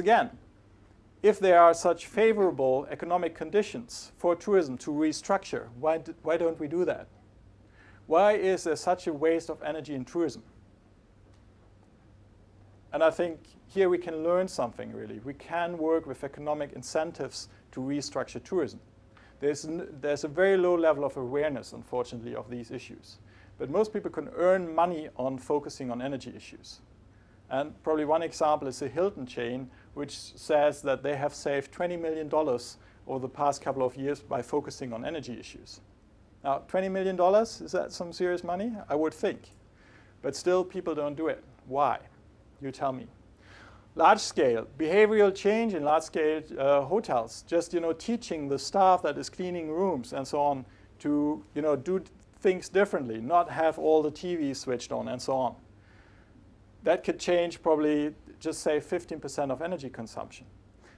Again, if there are such favorable economic conditions for tourism to restructure, why don't we do that? Why is there such a waste of energy in tourism? And I think here we can learn something, really. We can work with economic incentives to restructure tourism. There's a very low level of awareness, unfortunately, of these issues. But most people can earn money on focusing on energy issues. And probably one example is the Hilton chain, which says that they have saved $20 million over the past couple of years by focusing on energy issues. Now, $20 million, is that some serious money? I would think. But still, people don't do it. Why? You tell me. Large-scale behavioral change in large-scale hotels, just teaching the staff that is cleaning rooms and so on to do things differently, not have all the TVs switched on and so on. That could change probably, just say, 15% of energy consumption.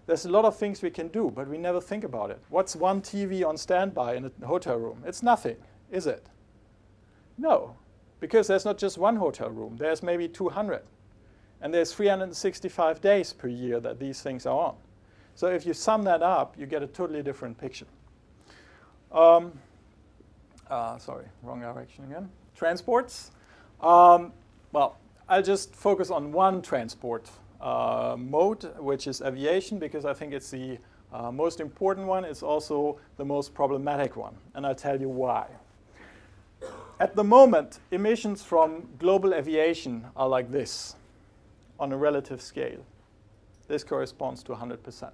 There's a lot of things we can do, but we never think about it. What's one TV on standby in a hotel room? It's nothing, is it? No, because there's not just one hotel room. There's maybe 200. And there's 365 days per year that these things are on. So if you sum that up, you get a totally different picture. Sorry, wrong direction again. Transports. Well, I'll just focus on one transport mode, which is aviation, because I think it's the most important one. It's also the most problematic one, and I'll tell you why. At the moment, emissions from global aviation are like this on a relative scale. This corresponds to 100%.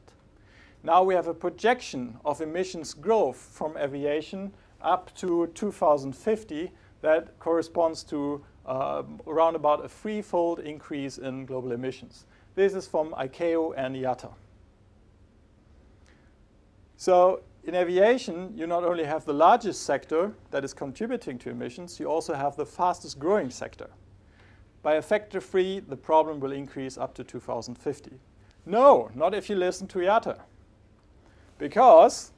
Now we have a projection of emissions growth from aviation up to 2050 that corresponds to around about a threefold increase in global emissions. This is from ICAO and IATA. So in aviation, you not only have the largest sector that is contributing to emissions, you also have the fastest growing sector. By a factor 3, the problem will increase up to 2050. No, not if you listen to IATA. Because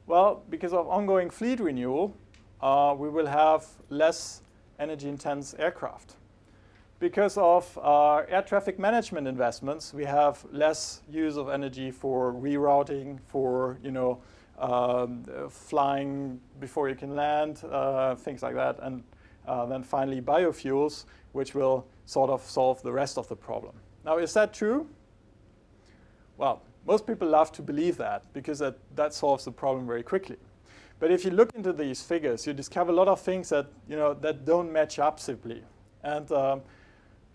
of ongoing fleet renewal, we will have less energy-intense aircraft. Because of air traffic management investments, we have less use of energy for rerouting, for flying before you can land, things like that. And then finally, biofuels, which will sort of solve the rest of the problem. Now, is that true? Well, most people love to believe that because that solves the problem very quickly. But if you look into these figures, you discover a lot of things that that don't match up simply. And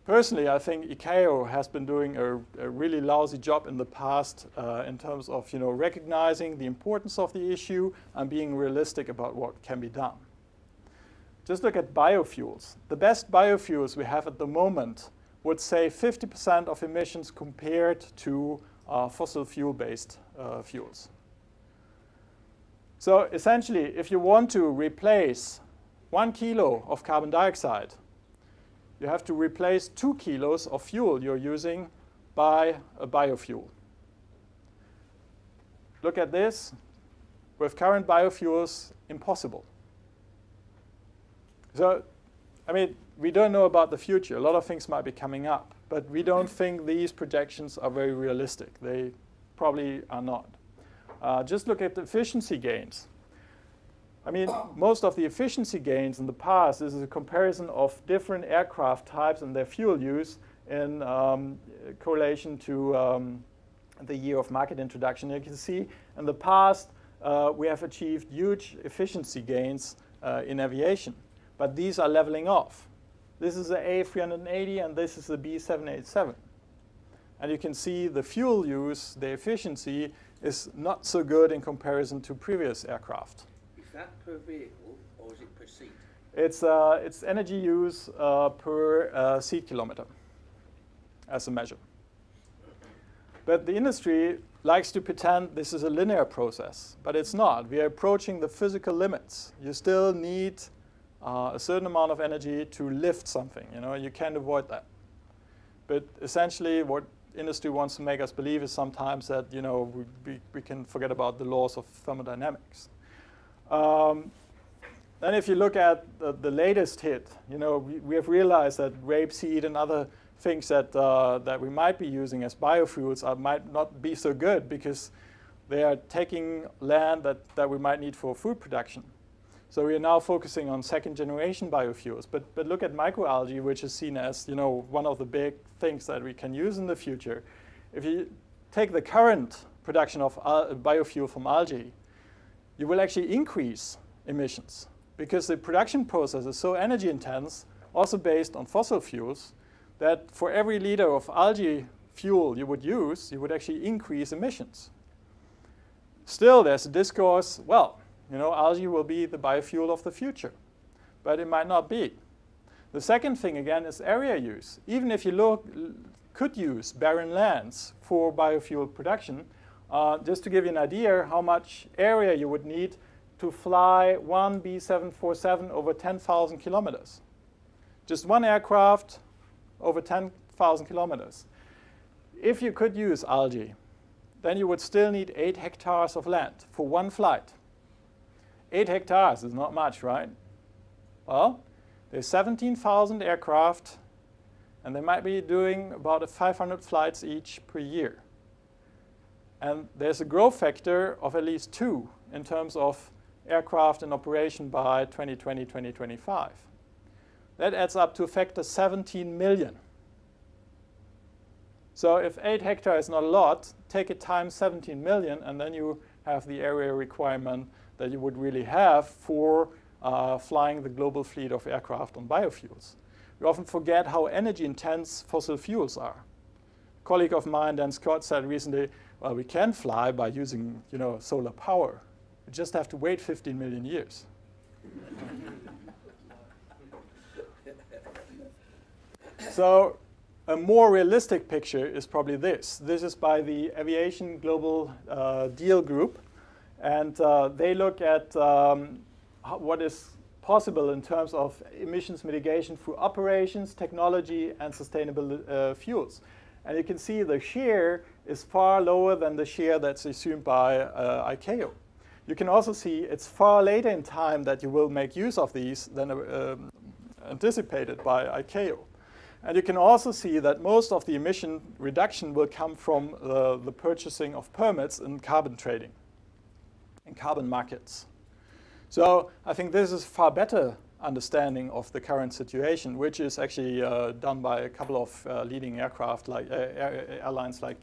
personally, I think ICAO has been doing a really lousy job in the past in terms of recognizing the importance of the issue and being realistic about what can be done. Just look at biofuels. The best biofuels we have at the moment would save 50% of emissions compared to fossil fuel-based fuels. So essentially, if you want to replace 1 kilo of carbon dioxide, you have to replace 2 kilos of fuel you're using by a biofuel. Look at this. With current biofuels, impossible. So, I mean, we don't know about the future. A lot of things might be coming up, but we don't think these projections are very realistic. They probably are not. Just look at the efficiency gains. I mean, most of the efficiency gains in the past is a comparison of different aircraft types and their fuel use in correlation to the year of market introduction. You can see in the past we have achieved huge efficiency gains in aviation, but these are leveling off. This is the A380 and this is the B787. And you can see the fuel use, the efficiency, is not so good in comparison to previous aircraft. Is that per vehicle or is it per seat? It's energy use per seat kilometer as a measure. But the industry likes to pretend this is a linear process, but it's not. We are approaching the physical limits. You still need a certain amount of energy to lift something. You can't avoid that. But essentially, what industry wants to make us believe is sometimes that we can forget about the laws of thermodynamics. Then if you look at the latest hit, we have realized that rapeseed and other things that we might be using as biofuels might not be so good because they are taking land that we might need for food production. So we are now focusing on second-generation biofuels. But look at microalgae, which is seen as one of the big things that we can use in the future. If you take the current production of biofuel from algae, you will actually increase emissions because the production process is so energy intense, also based on fossil fuels, that for every liter of algae fuel you would use, you would actually increase emissions. Still, there's a discourse, well, algae will be the biofuel of the future, but it might not be. The second thing, again, is area use. Even if you could use barren lands for biofuel production, just to give you an idea how much area you would need to fly one B747 over 10,000 kilometers. Just one aircraft over 10,000 kilometers. If you could use algae, then you would still need 8 hectares of land for one flight. 8 hectares is not much, right? Well, there's 17,000 aircraft, and they might be doing about 500 flights each per year. And there's a growth factor of at least 2 in terms of aircraft in operation by 2020, 2025. That adds up to a factor 17 million. So if 8 hectares is not a lot, take it times 17 million, and then you have the area requirement that you would really have for flying the global fleet of aircraft on biofuels. We often forget how energy intense fossil fuels are. A colleague of mine, Dan Scott, said recently, well, we can fly by using solar power. We just have to wait 15 million years. So a more realistic picture is probably this. This is by the Aviation Global Deal Group. And they look at what is possible in terms of emissions mitigation through operations, technology, and sustainable fuels. And you can see the share is far lower than the share that's assumed by ICAO. You can also see it's far later in time that you will make use of these than anticipated by ICAO. And you can also see that most of the emission reduction will come from the purchasing of permits in carbon trading, in carbon markets. So I think this is far better understanding of the current situation, which is actually done by a couple of leading aircraft like airlines like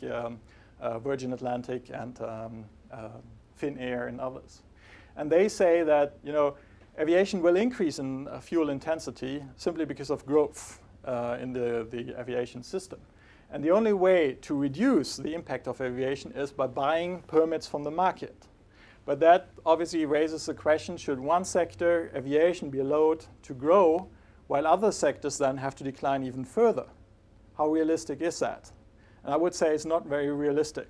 Virgin Atlantic and Finnair and others. And they say that aviation will increase in fuel intensity simply because of growth in the aviation system. And the only way to reduce the impact of aviation is by buying permits from the market. But that obviously raises the question, should one sector, aviation, be allowed to grow while other sectors then have to decline even further? How realistic is that? And I would say it's not very realistic.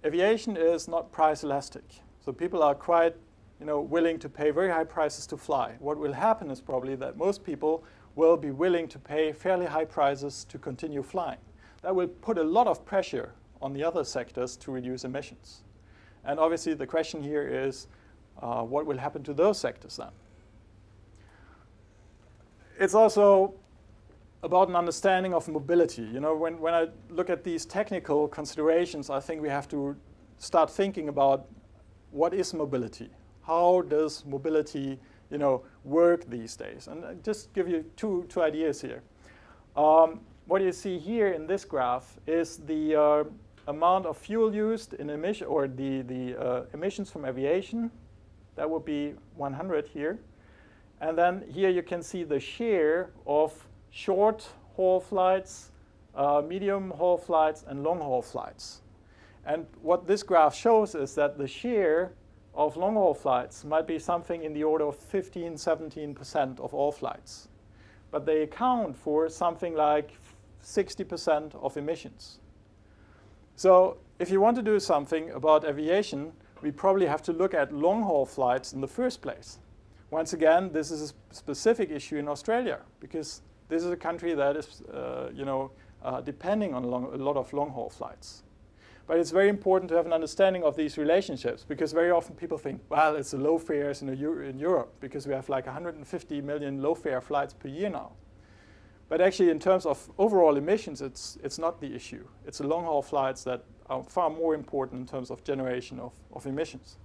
Aviation is not price elastic. So people are quite willing to pay very high prices to fly. What will happen is probably that most people will be willing to pay fairly high prices to continue flying. That will put a lot of pressure on the other sectors to reduce emissions. And obviously the question here is, what will happen to those sectors then? It's also about an understanding of mobility. When I look at these technical considerations, I think we have to start thinking about what is mobility? How does mobility work these days? And I'll just give you two ideas here. What you see here in this graph is the amount of fuel used in emission, or the emissions from aviation. That would be 100 here. And then here you can see the share of short haul flights, medium haul flights, and long haul flights. And what this graph shows is that the share of long haul flights might be something in the order of 15, 17% of all flights. But they account for something like 60% of emissions. So if you want to do something about aviation, we probably have to look at long-haul flights in the first place. Once again, this is a specific issue in Australia, because this is a country that is depending on a lot of long-haul flights. But it's very important to have an understanding of these relationships, because very often people think, well, it's the low fares in Europe, because we have like 150 million low-fare flights per year now. But actually, in terms of overall emissions, it's not the issue. It's the long-haul flights that are far more important in terms of generation of emissions.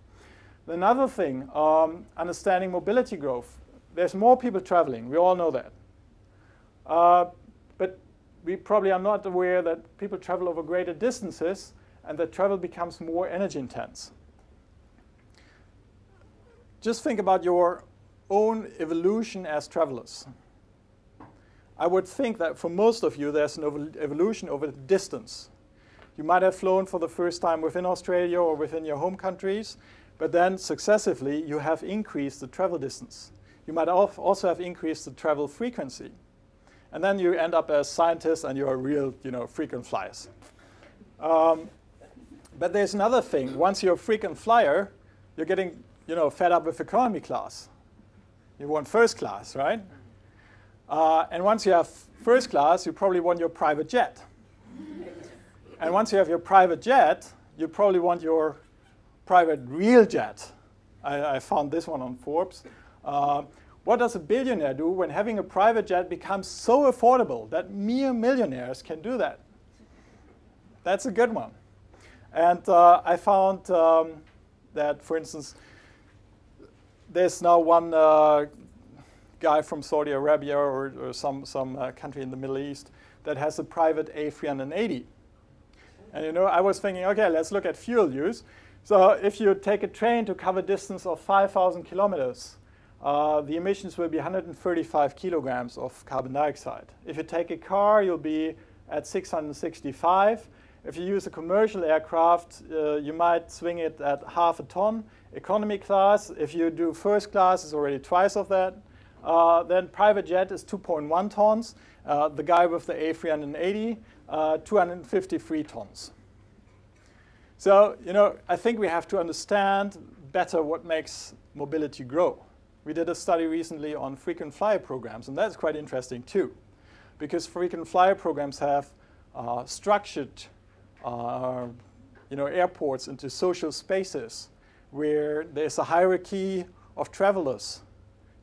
Another thing, understanding mobility growth. There's more people traveling. We all know that. But we probably are not aware that people travel over greater distances and that travel becomes more energy intense. Just think about your own evolution as travelers. I would think that for most of you, there's an evolution over distance. You might have flown for the first time within Australia or within your home countries, but then successively you have increased the travel distance. You might also have increased the travel frequency. And then you end up as scientists and you're real, frequent flyers. But there's another thing. Once you're a frequent flyer, you're getting, fed up with economy class. You want first class, right? And once you have first class, you probably want your private jet. And once you have your private jet, you probably want your private real jet. I found this one on Forbes. What does a billionaire do when having a private jet becomes so affordable that mere millionaires can do that? That's a good one. And I found that, for instance, there's now one guy from Saudi Arabia or some country in the Middle East that has a private A380. And I was thinking, okay, let's look at fuel use. So if you take a train to cover a distance of 5,000 kilometers, the emissions will be 135 kilograms of carbon dioxide. If you take a car, you'll be at 665. If you use a commercial aircraft, you might swing it at half a ton. Economy class, if you do first class, it's already twice of that. Then private jet is 2.1 tons. The guy with the A380, 253 tons. So, I think we have to understand better what makes mobility grow. We did a study recently on frequent flyer programs, and that's quite interesting too, because frequent flyer programs have structured airports into social spaces where there's a hierarchy of travelers.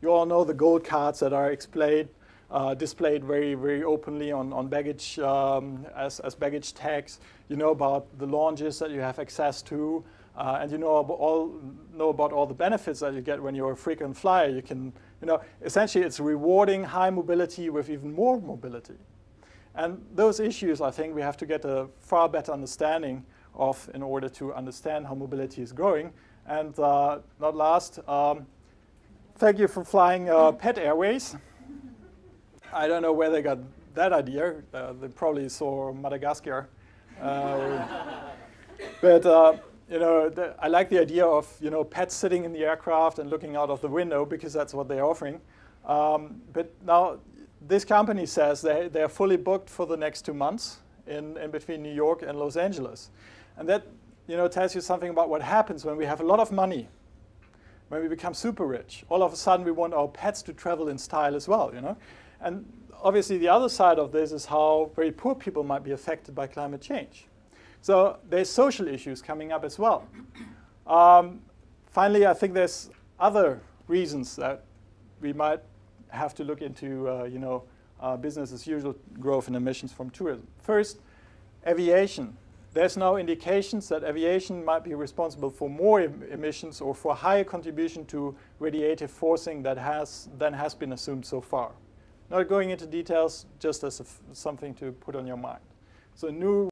You all know the gold cards that are displayed very, very openly on baggage as baggage tags. You know about the lounges that you have access to, and you know about all the benefits that you get when you're a frequent flyer. You can, essentially it's rewarding high mobility with even more mobility. And those issues, I think, we have to get a far better understanding of in order to understand how mobility is growing. And not last, thank you for flying Pet Airways. I don't know where they got that idea. They probably saw Madagascar. But I like the idea of pets sitting in the aircraft and looking out of the window because that's what they're offering. But now this company says they're fully booked for the next 2 months in between New York and Los Angeles. And that tells you something about what happens when we have a lot of money. When we become super rich, all of a sudden we want our pets to travel in style as well, And obviously the other side of this is how very poor people might be affected by climate change. So there's social issues coming up as well. Finally, I think there's other reasons that we might have to look into, business as usual growth in emissions from tourism. First, aviation. There's now indications that aviation might be responsible for more emissions or for higher contribution to radiative forcing than has been assumed so far. Not going into details, just as something to put on your mind. So new